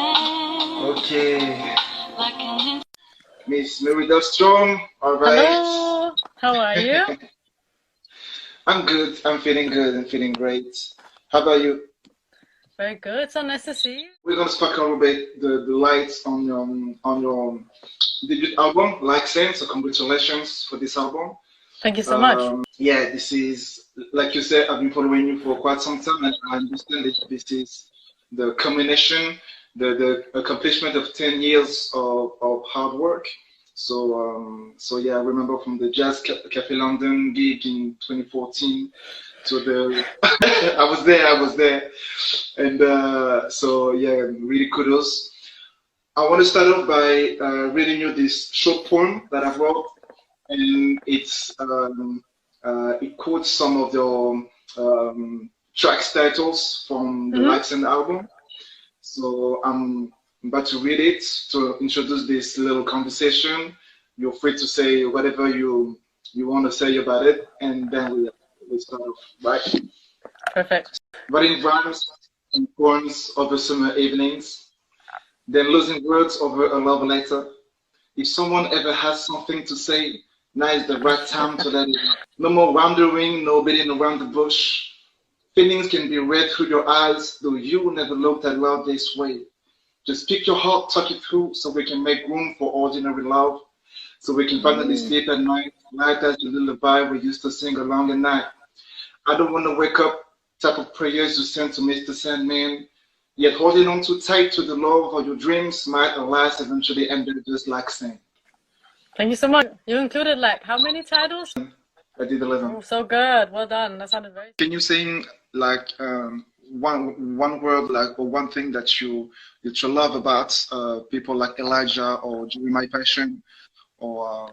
Okay. Miss Marie Dahlstrom, all right. Hello, how are you? I'm good. I'm feeling good. I'm feeling great. How about you? Very good. So nice to see you. We're gonna spark a little bit the lights on your debut album, Like Saint. So congratulations for this album. Thank you so much. Yeah, this is like you said. I've been following you for quite some time, and I understand that this is the culmination, the accomplishment of 10 years of hard work. So yeah, I remember from the Cafe London gig in 2014 to the I was there, and so yeah, really kudos. I want to start off by reading you this short poem that I wrote, and it quotes some of the tracks titles from the Lifeson album. So I'm about to read it to introduce this little conversation. You're free to say whatever you want to say about it, and then we start off, right? Perfect. Writing rhymes and poems over summer evenings, then losing words over a love letter. If someone ever has something to say, now is the right time to let it out. No more wandering, no beating around the bush. Feelings can be read through your eyes, though you never looked at love this way. Just pick your heart, talk it through, so we can make room for ordinary love. So we can finally sleep at night, light as the lullaby we used to sing along at night. I don't want to wake up, type of prayers you send to Mr. Sandman. Yet holding on too tight to the love of your dreams might alas eventually end up just like sand. Thank you so much. You included like how many titles? I did 11. Oh, so good. Well done. That sounded very. Can you sing like one word, like, or one thing that you love about people like Elijah or Jeremiah Passion or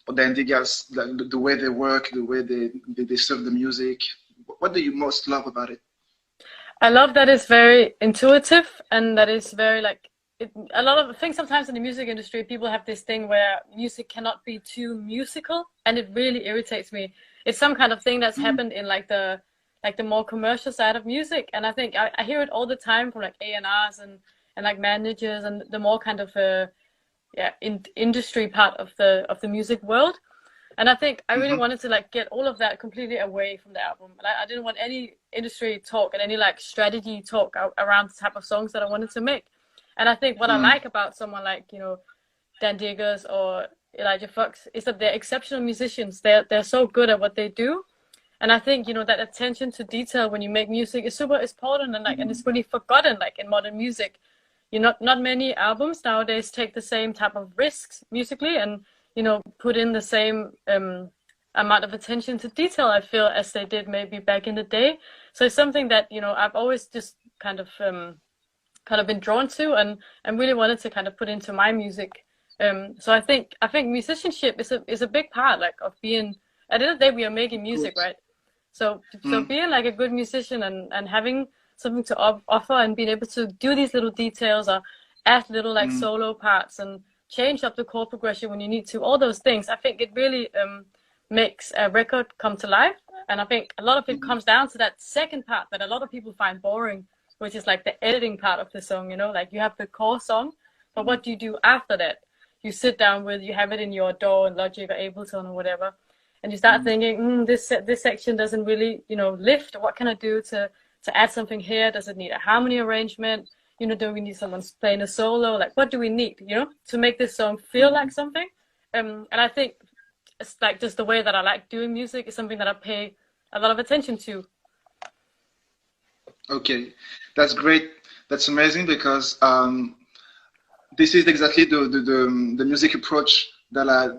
the Indigas, the way they work, the way they serve the music? What do you most love about it? I love that it's very intuitive and that it's very like a lot of things. Sometimes in the music industry, people have this thing where music cannot be too musical, and it really irritates me. It's some kind of thing that's happened in like the more commercial side of music, and I think I hear it all the time from like A&Rs and like managers and the more kind of industry part of the music world. And I think I really wanted to like get all of that completely away from the album. I didn't want any industry talk and any like strategy talk around the type of songs that I wanted to make. And I think what I like about someone like, you know, Dan Diggers or Elijah Fox is that they're exceptional musicians. They're so good at what they do. And I think, you know, that attention to detail when you make music is super important, and like and it's really forgotten like in modern music. You know, not many albums nowadays take the same type of risks musically and, you know, put in the same amount of attention to detail, I feel, as they did maybe back in the day. So it's something that, you know, I've always just kind of been drawn to and really wanted to kind of put into my music. So I think musicianship is a big part like of being. At the end of the day, we are making music, right? So being like a good musician and having something to offer and being able to do these little details or add little like solo parts and change up the chord progression when you need to, all those things, I think it really makes a record come to life. And I think a lot of it comes down to that second part that a lot of people find boring, which is like the editing part of the song, you know, like you have the core song, but what do you do after that? You sit down with, you have it in your DAW and Logic or Ableton or whatever, and you start thinking, this section doesn't really, you know, lift. What can I do to add something here? Does it need a harmony arrangement? You know, do we need someone playing a solo? Like, what do we need, you know, to make this song feel like something? And I think it's like just the way that I like doing music is something that I pay a lot of attention to. Okay, that's great. That's amazing because this is exactly the music approach that I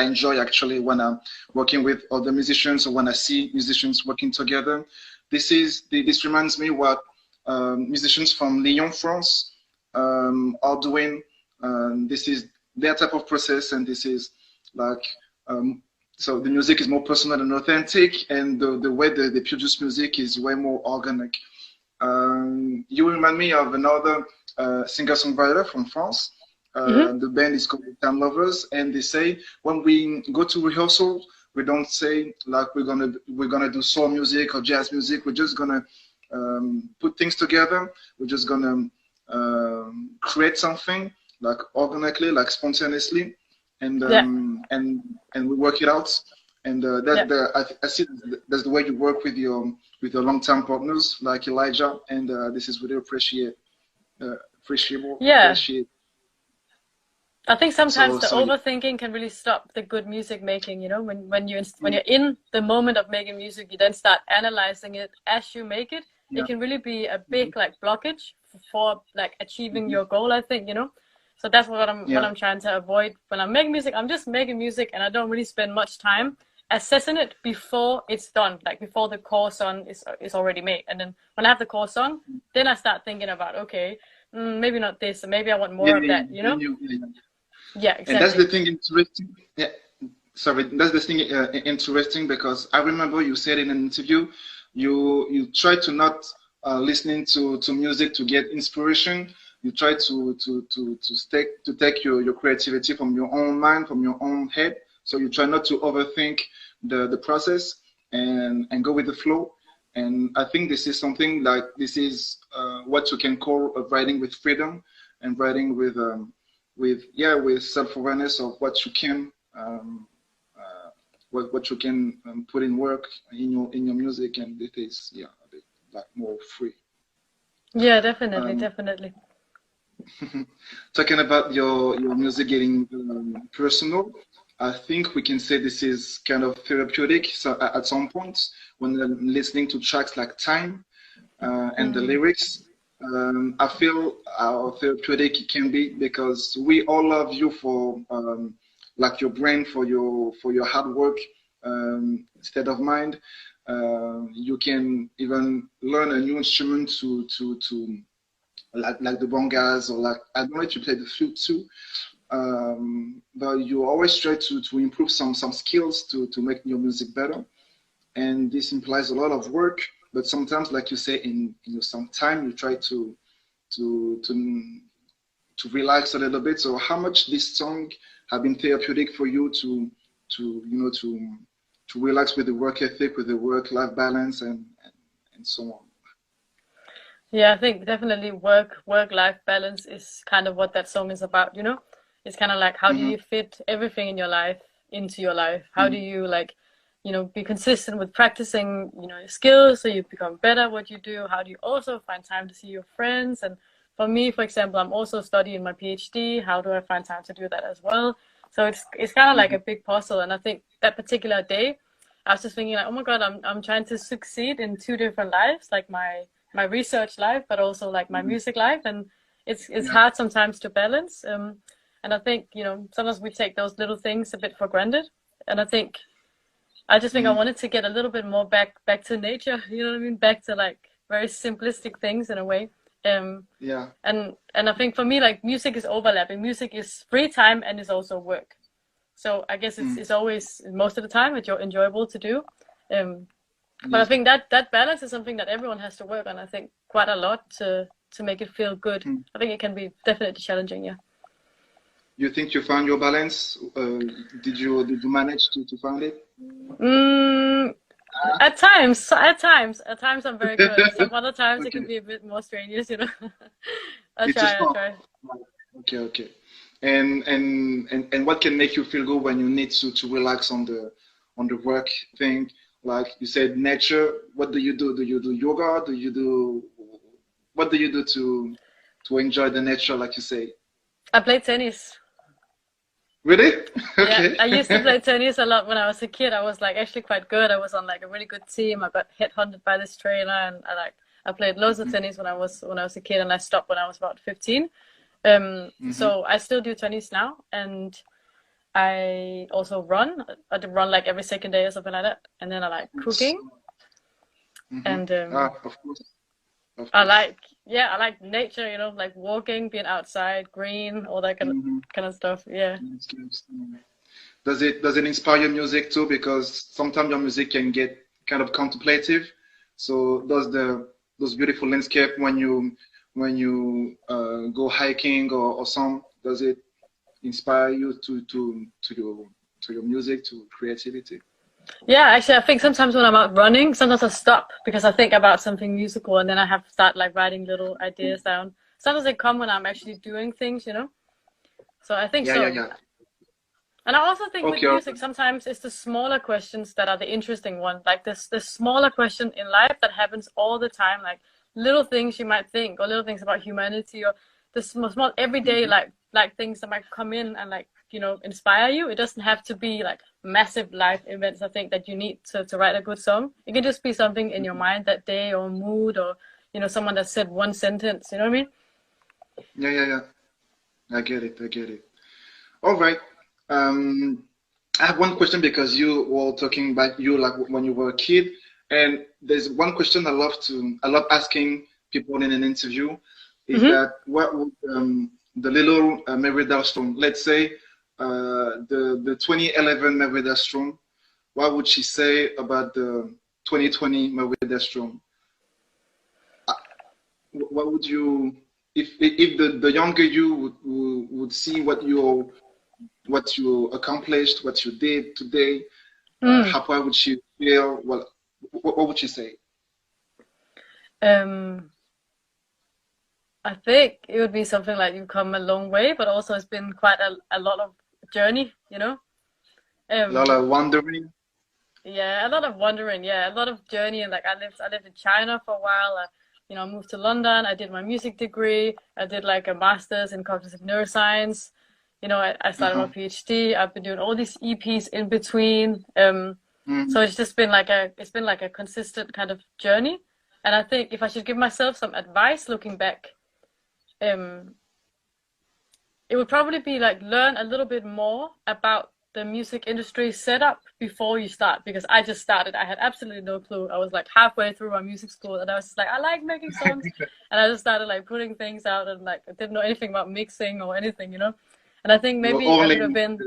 enjoy actually when I'm working with other musicians or when I see musicians working together. This reminds me what musicians from Lyon, France are doing. This is their type of process, and this is like so the music is more personal and authentic, and the way they produce music is way more organic. You remind me of another singer-songwriter from France. The band is called Time Lovers, and they say when we go to rehearsal, we don't say like we're gonna do soul music or jazz music. We're just gonna put things together. We're just gonna create something like organically, like spontaneously, and we work it out. And I see that's the way you work with your long-term partners like Elijah, and this is really appreciable. Appreciate. I think sometimes the overthinking can really stop the good music making. You know, when you're in the moment of making music, you then start analyzing it as you make it. It can really be a big like blockage for like achieving your goal, I think, you know. So that's what I'm trying to avoid when I'm making music. I'm just making music, and I don't really spend much time assessing it before it's done, like before the core song is already made. And then when I have the core song, then I start thinking about, okay, maybe not this, or maybe I want more of that, you know. Yeah, exactly. And that's the thing interesting. Yeah, sorry, that's the thing interesting, because I remember you said in an interview, you try to not listening to music to get inspiration. You try to take your creativity from your own mind, from your own head. So you try not to overthink the process and go with the flow. And I think this is something like what you can call writing with freedom, and writing with self-awareness of what you can what you can put in work in your music, and it is a bit like more free. Yeah, definitely. Talking about your music getting personal, I think we can say this is kind of therapeutic. So at some point, when I'm listening to tracks like Time and the lyrics, I feel how therapeutic it can be, because we all love you for like your brain, for your hard work, state of mind. You can even learn a new instrument to like the bongas, or like, I don't know if you play the flute too. But you always try to improve some skills to make your music better, and this implies a lot of work. But sometimes, like you say, in some time, you try to relax a little bit. So how much this song have been therapeutic for you to relax with the work ethic, with the work-life balance, and so on? Yeah, I think definitely work-life balance is kind of what that song is about, you know? It's kind of like, how do you fit everything in your life into your life? How do you, like, you know, be consistent with practicing, you know, your skills so you become better at what you do? How do you also find time to see your friends? And for me, for example, I'm also studying my PhD. How do I find time to do that as well? So it's kind of like a big puzzle. And I think that particular day, I was just thinking like, oh my God, I'm trying to succeed in two different lives, like my research life, but also like my music life. And it's hard sometimes to balance. And I think, you know, sometimes we take those little things a bit for granted. And I just think I wanted to get a little bit more back to nature, you know what I mean? Back to like very simplistic things in a way. And I think for me, like, music is overlapping. Music is free time and is also work. So I guess it's always, most of the time, it's enjoyable to do. But I think that balance is something that everyone has to work on, I think, quite a lot to make it feel good. I think it can be definitely challenging, yeah. You think you found your balance? Did you manage to find it? At times I'm very good. Some other times it can be a bit more strenuous, you know. I try. Okay. And what can make you feel good when you need to relax on the work thing? Like you said, nature. What do you do? Do you do yoga? What do you do to enjoy the nature, like you say? I play tennis. Really? Okay. Yeah, I used to play tennis a lot when I was a kid. I was like actually quite good. I was on like a really good team. I got headhunted by this trainer, and I played loads of tennis when I was a kid, and I stopped when I was about 15. So I still do tennis now, and I also run. I run like every second day or something like that. And then I like cooking. And of course. I like nature, you know, like walking, being outside, green, all that kind of stuff. Yeah. Does it inspire your music too? Because sometimes your music can get kind of contemplative. So does those beautiful landscape when you go hiking or some, does it inspire you to your music, to creativity? Yeah, actually, I think sometimes when I'm out running, sometimes I stop because I think about something musical, and then I have to start like writing little ideas down. sometimes they come when I'm actually doing things, you know. So I think Yeah, so. yeah, yeah. And I also think with Okay. music, sometimes it's the smaller questions that are the interesting one. Like this, the smaller question in life that happens all the time, like little things you might think, or little things about humanity, or the small everyday Mhm. like things that might come in and like, you know, inspire you. It doesn't have to be like massive life events. I think that you need to write a good song. It can just be something in your mind that day, or mood, or you know, someone that said one sentence. You know what I mean? Yeah, yeah, yeah. I get it. I get it. All right. Um, I have one question because you were talking about you like when you were a kid, and there's one question I love asking people in an interview, is Mm-hmm. that what would the little Marie Dahlstrom, let's say the 2011 Marie Dahlstrom, what would she say about the 2020 Marie Dahlstrom? What would you, if the younger you would see what you accomplished, what you did today, Mm. how would she feel? Well, what would she say? Um, I think it would be something like you've come a long way, but also it's been quite a lot of journey, you know? Lola Um, wondering. yeah, a lot of wandering, yeah, a lot of journey. And like I lived in China for a while. You know, I moved to London. I did my music degree. I did like a master's in cognitive neuroscience. You know, I started my Uh-huh. PhD. I've been doing all these EPs in between. So Mm, it's just been like a consistent kind of journey. And I think if I should give myself some advice looking back, um, it would probably be like learn a little bit more about the music industry setup before you start, because I just started. I had absolutely no clue. I was like halfway through my music school and I was just like, I like making songs, and I just started like putting things out, and like I didn't know anything about mixing or anything, you know. And I think you were maybe I could have only. been,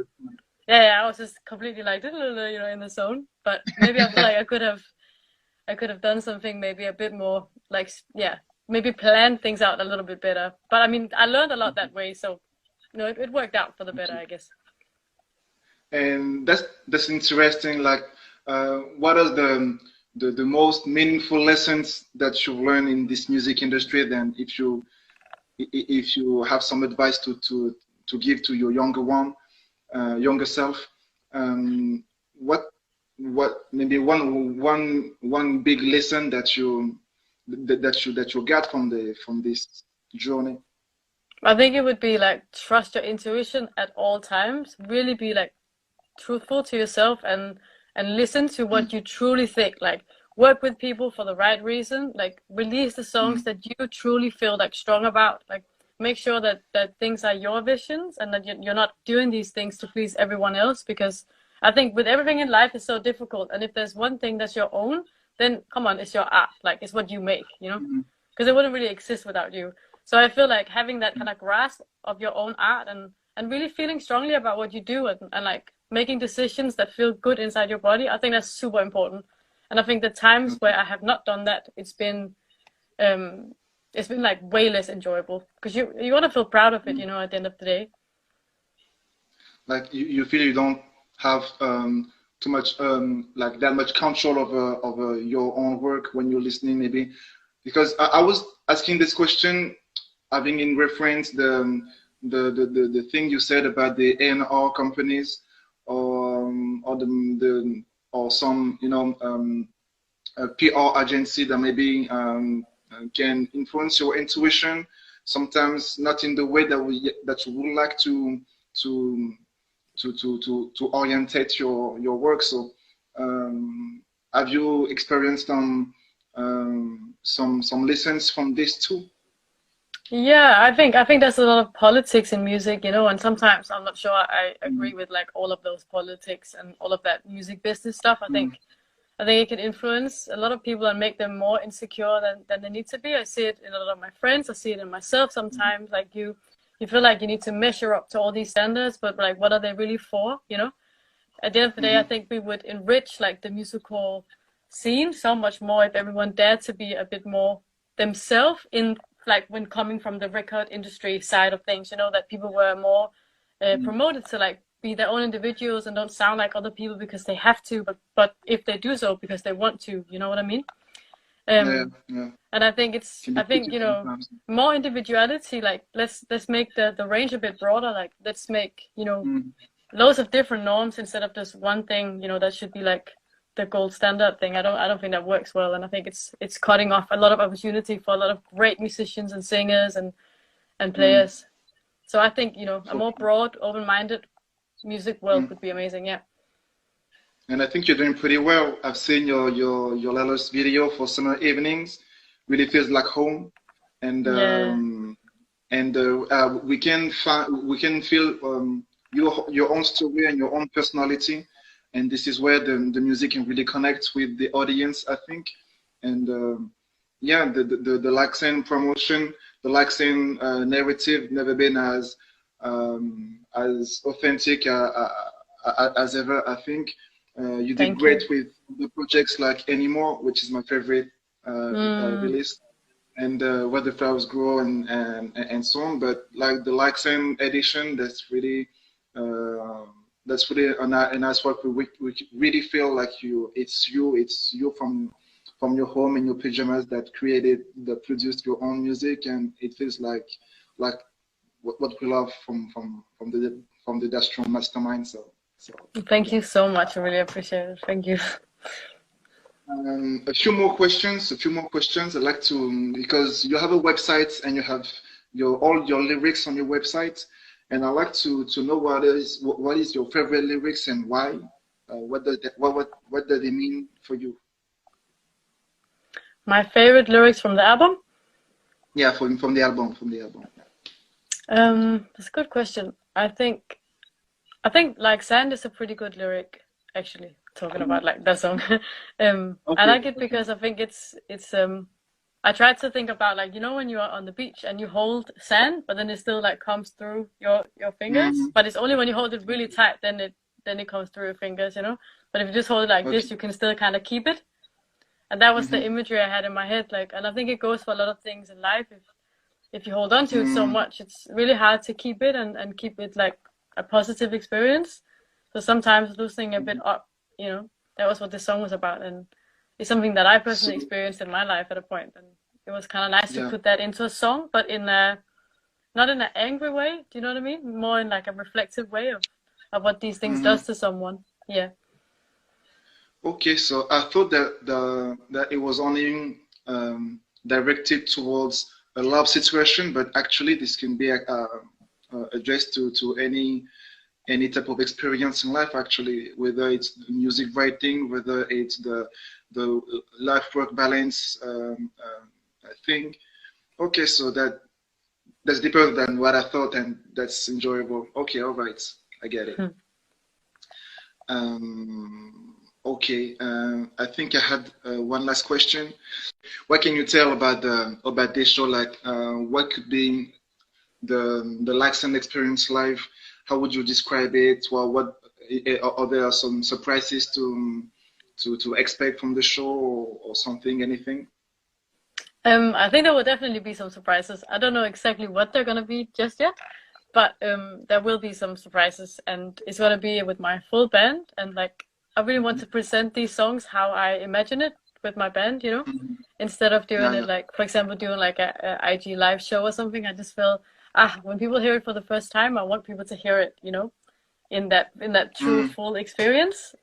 yeah, I was just completely like, you know, in the zone. But maybe I feel like I could have done something maybe a bit more like, yeah, maybe plan things out a little bit better. But I mean, I learned a lot that way, so no, it worked out for the better, I guess. And that's interesting. Like, what are the most meaningful lessons that you've learned in this music industry? Then, if you have some advice to give to your younger self, what maybe one big lesson that you got from this journey? I think it would be like trust your intuition at all times. Really be like truthful to yourself, and listen to what you truly think. Like work with people for the right reason. Like release the songs Mm, that you truly feel like strong about. Like make sure that things are your visions, and that you're not doing these things to please everyone else. Because I think with everything in life is so difficult. And if there's one thing that's your own, then come on, it's your art. Like it's what you make, you know? mm, Because it wouldn't really exist without you. So I feel like having that kind of grasp of your own art, and really feeling strongly about what you do, and like making decisions that feel good inside your body, I think that's super important. And I think the times mm. where I have not done that, um it's been like way less enjoyable, because you want to feel proud of it, you know, at the end of the day. Like you feel you don't have too much like that much control over your own work when you're listening, maybe because I was asking this question having in reference the thing you said about the A&R companies, or the or some a PR agency that maybe can influence your intuition, sometimes not in the way that you would like to to orientate your work. So, have you experienced some lessons from this too? Yeah, I think there's a lot of politics in music, you know, and sometimes I'm not sure I agree Mm, with like all of those politics and all of that music business stuff. mm, I think it can influence a lot of people and make them more insecure than they need to be. I see it in a lot of my friends. I see it in myself sometimes. Like you feel like you need to measure up to all these standards, but like, what are they really for? You know, at the end of the day, I mhm, think we would enrich like the musical scene so much more if everyone dared to be a bit more themselves, in like when coming from the record industry side of things. You know, that people were more mm. promoted to like be their own individuals and don't sound like other people because they have to, but if they do so because they want to, you know what I mean? Yeah. And I think you know, Sometimes. more individuality. Like let's make the range a bit broader. Like let's make, you know, Mm, loads of different norms instead of just one thing, you know, that should be like the gold standard thing. I don't think that works well, and I think it's cutting off a lot of opportunity for a lot of great musicians and singers and mm. players. So I think, you know, a So, more broad, open-minded music world mm. would be amazing. Yeah. And I think you're doing pretty well. I've seen your latest video for summer evenings. Really feels like home, and Yeah. we can feel your own story and your own personality, and this is where the music can really connect with the audience, I think. And yeah, the Laxen promotion, the Laxen narrative never been as authentic as ever, I think. You did Thank you. great with the projects like Anymore, which is my favorite Mm, release, and Where the Flowers Grow and so on. But like the Laxen edition, uh, that's really a nice work. We really feel like it's you from your home in your pajamas that produced your own music, and it feels like what we love from the Dahlström mastermind. So thank yeah. you so much. I really appreciate it. Thank you. A few more questions. A few more questions. I'd like to, because you have a website and you have all your lyrics on your website, and I'd like to know what is your favorite lyrics and why. What do they mean for you? My favorite lyrics from the album? Yeah, from the album, That's a good question. I think like Sand is a pretty good lyric, actually, talking about like that song. I Okay, like it because I think it's I tried to think about, like, you know, when you are on the beach and you hold sand, but then it still like comes through your fingers. mm, But it's only when you hold it really tight, then it comes through your fingers, you know. But if you just hold it like okay, this, you can still kind of keep it. And that was the mm-hmm, imagery I had in my head, like, and I think it goes for a lot of things in life. If you hold on to it so mm, much, it's really hard to keep it and keep it like a positive experience. So sometimes loosening a bit up, you know, that was what this song was about, and it's something that I so personally experienced in my life at a point, and it was kind of nice to yeah, put that into a song, but in a not in an angry way. Do you know what I mean? More in like a reflective way of what these things mm-hmm. does to someone. Yeah. Okay, so I thought that it was only directed towards a love situation, but actually this can be addressed to any type of experience in life. Actually, whether it's music writing, whether it's the life work balance I think. Okay, so that's deeper than what I thought, and that's enjoyable. Okay, all right, I get it. Okay, I think I had one last question. What can you tell about this show? Like, what could be the Laxon experience live? How would you describe it? Well, are there some surprises to expect from the show, or something? Anything? I think there will definitely be some surprises. I don't know exactly what they're gonna be just yet, but there will be some surprises, and it's gonna be with my full band. And like, I really want to present these songs how I imagine it with my band, you know, Mhm. instead of doing Yeah, it yeah. like, for example, doing like a IG live show or something. I just feel, when people hear it for the first time, I want people to hear it, you know, in that true Mm, full experience.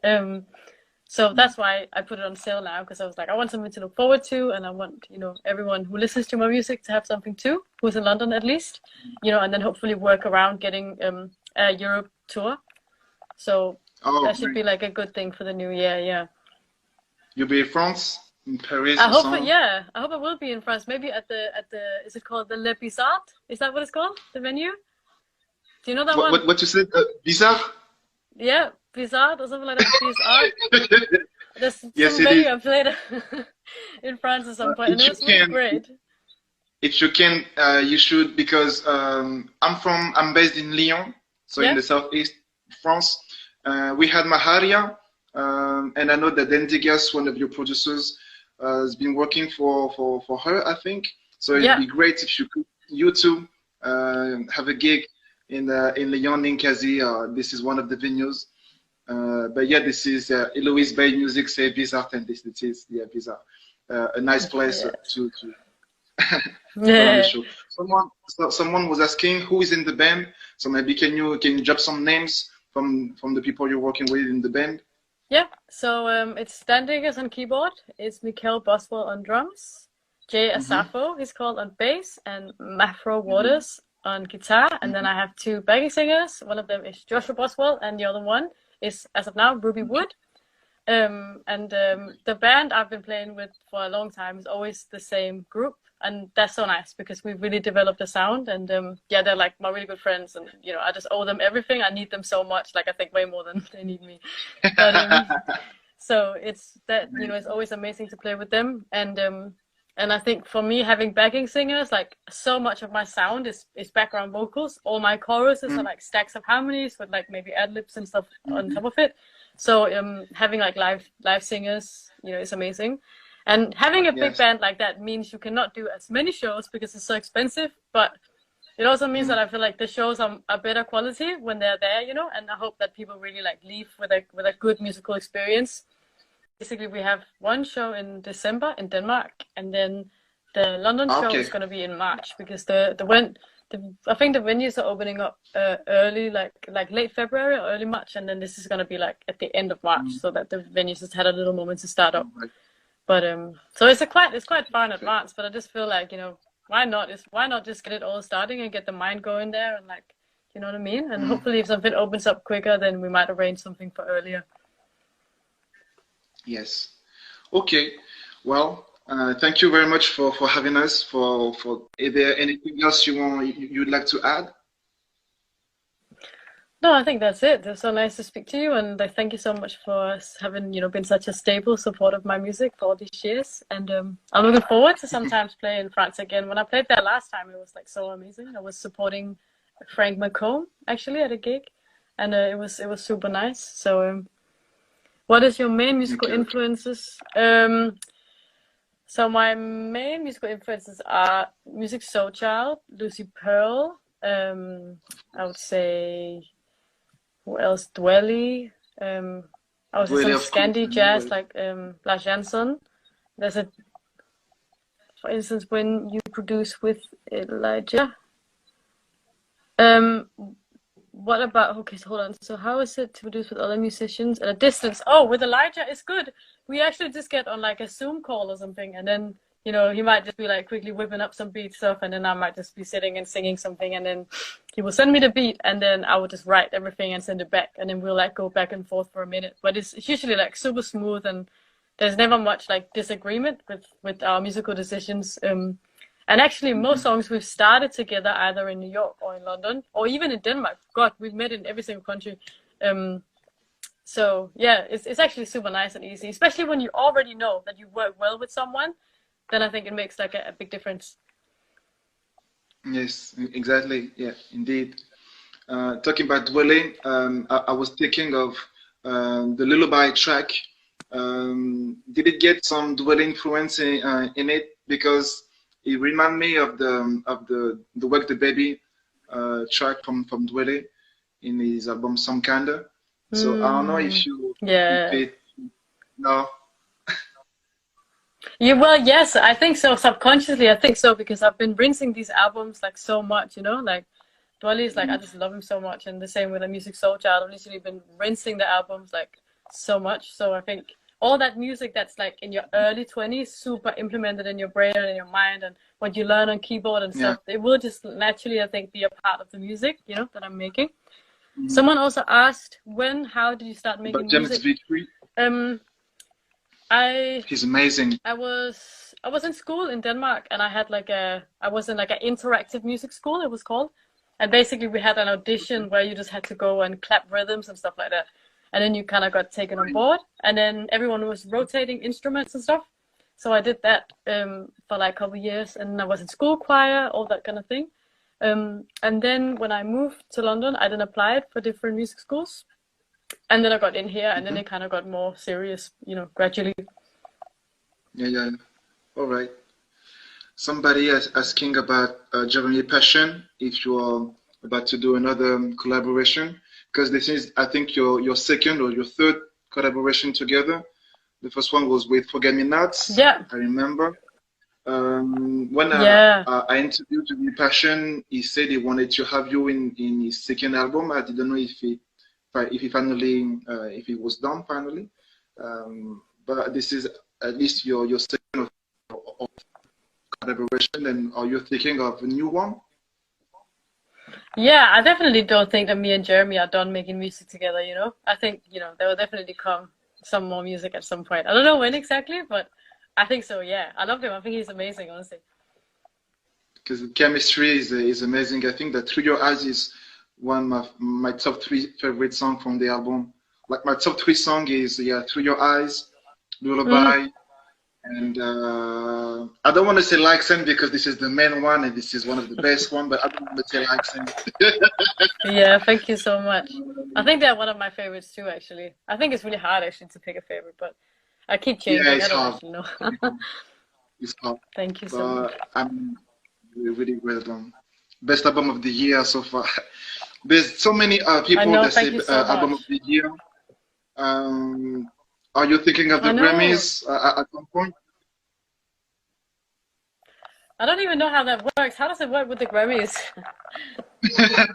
So mm, that's why I put it on sale now, because I was like, I want something to look forward to, and I want, you know, everyone who listens to my music to have something too, who's in London at least, you know, and then hopefully work around getting a Europe tour. So oh, that should great. be like a good thing for the new year. Yeah. You'll be in France, in Paris, I or hope it, so. yeah, I hope it will be in France. Maybe at the is it called the Le Bizard? Is that what it's called? The venue? Do you know that one? What you said? Bizarre? Yeah, Bizard or something like that. Bizard. There's Yes, some it venue is. I played in France at some point, and it If you was really can, great. you should, because I'm based in Lyon, so in Yeah, the southeast of France. We had Maharia, and I know that Dendigas, one of your producers, has been working for her, I think. So it'd yeah. be great if you two have a gig in Lyon, Ninkasi. This is one of the venues. But yeah, this is Eloise Bay Music, say Bizarre, and this is, yeah, Bizarre. a nice place Yeah. to put on the Yeah. show. Someone was asking who is in the band. So maybe can you drop some names from the people you're working with in the band? Yeah, so it's Standigas on keyboard, it's Mikhail Boswell on drums, Jay Mm-hmm. Asafo, he's called, on bass, and Mafro Mm-hmm. Waters on guitar. And then Mm-hmm. I have two backing singers. One of them is Joshua Boswell, and the other one is, as of now, Ruby Okay. Wood. The band I've been playing with for a long time is always the same group, and that's so nice because we've really developed a sound. And yeah, they're like my really good friends, and I just owe them everything. I need them so much, like I think way more than they need me. But so it's that it's always amazing to play with them, and I think for me having backing singers, like so much of my sound is background vocals. All my choruses are like stacks of harmonies with like maybe ad libs and stuff on top of it. So having like live singers, is amazing. And having a big Yes. band like that means you cannot do as many shows because it's so expensive, but it also means that I feel like the shows are a better quality when they're there, and I hope that people really like leave with a good musical experience. Basically, we have one show in December in Denmark, and then the London show Okay. is going to be in March because I think the venues are opening up early, like late February or early March, and then this is going to be like at the end of March, so that the venues just had a little moment to start up. Right. But so it's quite far in advance. But I just feel like why not just get it all starting and get the mind going there, and like you know what I mean. And hopefully, if something opens up quicker, then we might arrange something for earlier. Yes. Okay. Well, thank you very much for having us. Is there anything else you'd like to add? No, I think that's it. It's so nice to speak to you, and I thank you so much for having been such a stable support of my music for all these years. And I'm looking forward to sometimes play in France again. When I played there last time, it was like so amazing. I was supporting Frank McComb actually at a gig, and it was super nice. So, what is your main musical Okay. influences? So my main musical influences are Music Soul Child, Lucy Pearl. I would say. Who else? Dwelly. I would say some Really, of course. Scandi jazz like Lars Jansson. There's for instance, when you produce with Elijah. What about, okay, so hold on. So how is it to produce with other musicians at a distance? Oh, with Elijah, it's good. We actually just get on like a Zoom call or something, and then he might just be like quickly whipping up some beat stuff, and then I might just be sitting and singing something, and then he will send me the beat, and then I will just write everything and send it back, and then we'll like go back and forth for a minute. But it's usually like super smooth, and there's never much like disagreement with our musical decisions. And actually, most songs we've started together either in New York or in London or even in Denmark. God, we've met in every single country. So yeah, it's actually super nice and easy, especially when you already know that you work well with someone. Then I think it makes like a big difference. Yes, exactly. Yeah, indeed. Talking about dwelling, I was thinking of the Lullaby track. Did it get some dwelling influence in it? Because it reminded me of the Work the Baby track from Dwelly in his album Some Kinda. So I don't know if if Yeah. it no. Yeah, well, yes, I think so. Subconsciously, I think so because I've been rinsing these albums like so much, like Dwelly is like I just love him so much, and the same with the Music Soul Child. I've literally been rinsing the albums like so much. So I think all that music that's like in your early 20s, super implemented in your brain and in your mind, and what you learn on keyboard and Yeah. stuff, it will just naturally, I think, be a part of the music, that I'm making. Someone also asked, how did you start making But James music? V3, I he's amazing. I was in school in Denmark, and I was in like an interactive music school, it was called. And basically we had an audition where you just had to go and clap rhythms and stuff like that. And then you kind of got taken on board, and then everyone was rotating instruments and stuff. So I did that for like a couple of years, and I was in school choir, all that kind of thing. And then when I moved to London, I then applied for different music schools. And then I got in here, and then it kind of got more serious, gradually. Yeah. All right. Somebody is asking about Jeremy Passion, if you are about to do another collaboration, because this is, I think, your second or your third collaboration together. The first one was with Forget Me Nots. Yeah. I remember. When Yeah. I interviewed with Passion, he said he wanted to have you in his second album. I didn't know if he finally if it was done finally. But this is at least your second of collaboration. And are you thinking of a new one? Yeah, I definitely don't think that me and Jeremy are done making music together, you know. I think, you know, there will definitely come some more music at some point. I don't know when exactly, but I think so, yeah. I love him. I think he's amazing, honestly. Because the chemistry is amazing. I think that Through Your Eyes is one of my top 3 favorite songs from the album. Like my top 3 song is Through Your Eyes, Lullaby, and I don't want to say Like Sen because this is the main one and this is one of the best one, but I don't want to say Like Sen. Yeah, thank you so much. I think they're one of my favorites too, actually. I think it's really hard actually to pick a favorite, but I keep changing. Yeah, it's I don't hard. actually know. It's hard. Thank you so much. I'm really well done. Best album of the year so far. There's so many people know, that say thank you so album much. of the year. Are you thinking of the I know. Grammys at some point? I don't even know how that works. How does it work with the Grammys?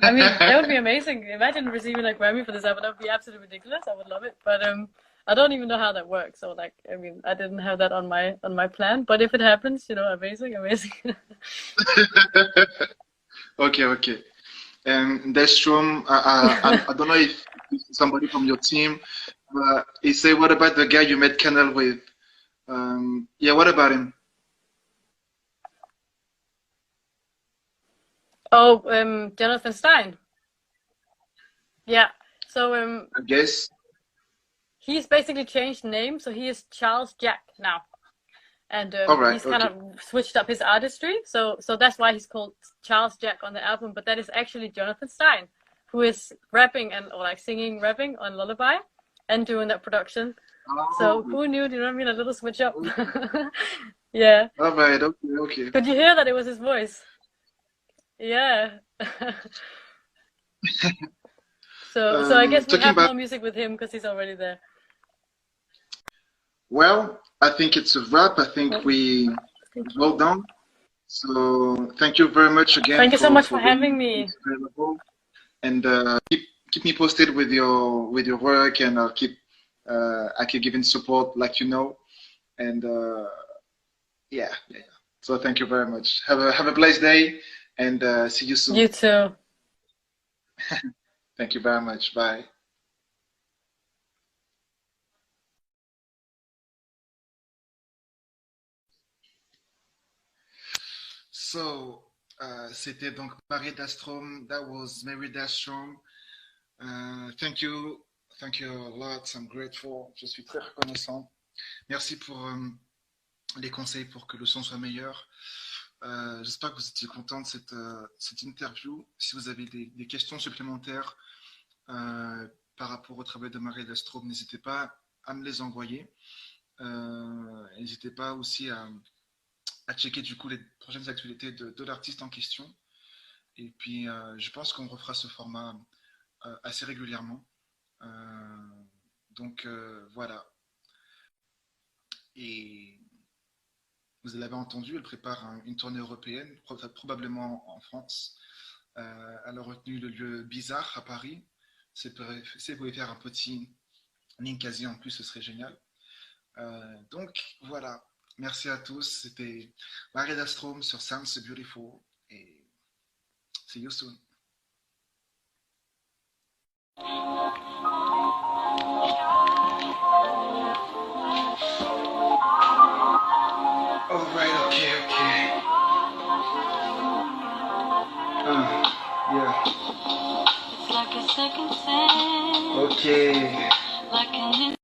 I mean, that would be amazing. Imagine receiving a Grammy for this album. That would be absolutely ridiculous. I would love it. But I don't even know how that works. So like, I mean, I didn't have that on my plan. But if it happens, you know, amazing, amazing. Okay. And Dahlström, I don't know if somebody from your team, but he said, what about the guy you made Kennel with? Yeah, what about him? Oh, Jonathan Stein. Yeah. So I guess. he's basically changed name, so he is Charles Jack now, and All right, he's kind of switched up his artistry. So that's why he's called Charles Jack on the album. But that is actually Jonathan Stein, who is rapping or like singing, rapping on Lullaby, and doing that production. Oh. So who knew? Do you know what I mean? A little switch up. Yeah. All right. Okay. Could you hear that it was his voice? Yeah. So I guess we'll have more music with him because he's already there. Well, I think it's a wrap. I think we well done. So thank you very much again. Thank you so much for having me. And keep me posted with your work, and I keep giving support, like you know. And yeah. So thank you very much. Have a blessed day, and see you soon. You too. Thank you very much. Bye. So, c'était donc Marie Dahlstrom. That was Marie Dahlstrom. Thank you a lot. I'm grateful. Je suis très reconnaissant. Merci pour les conseils pour que le son soit meilleur. J'espère que vous étiez content de cette interview. Si vous avez des questions supplémentaires par rapport au travail de Marie Dahlstrom, n'hésitez pas à me les envoyer. N'hésitez pas aussi à checker du coup les prochaines actualités de l'artiste en question. Et puis, je pense qu'on refera ce format assez régulièrement. Donc, voilà. Et vous l'avez entendu, elle prépare une tournée européenne, probablement en France. Elle a retenu le lieu Bizarre à Paris. Si vous pouvez faire un petit link quasi en plus, ce serait génial. Donc, voilà. Merci à tous. C'était Marie Dahlstrom sur Sounds Beautiful. Et see you soon. All right, okay. Yeah. It's like a second chance. Okay. Like an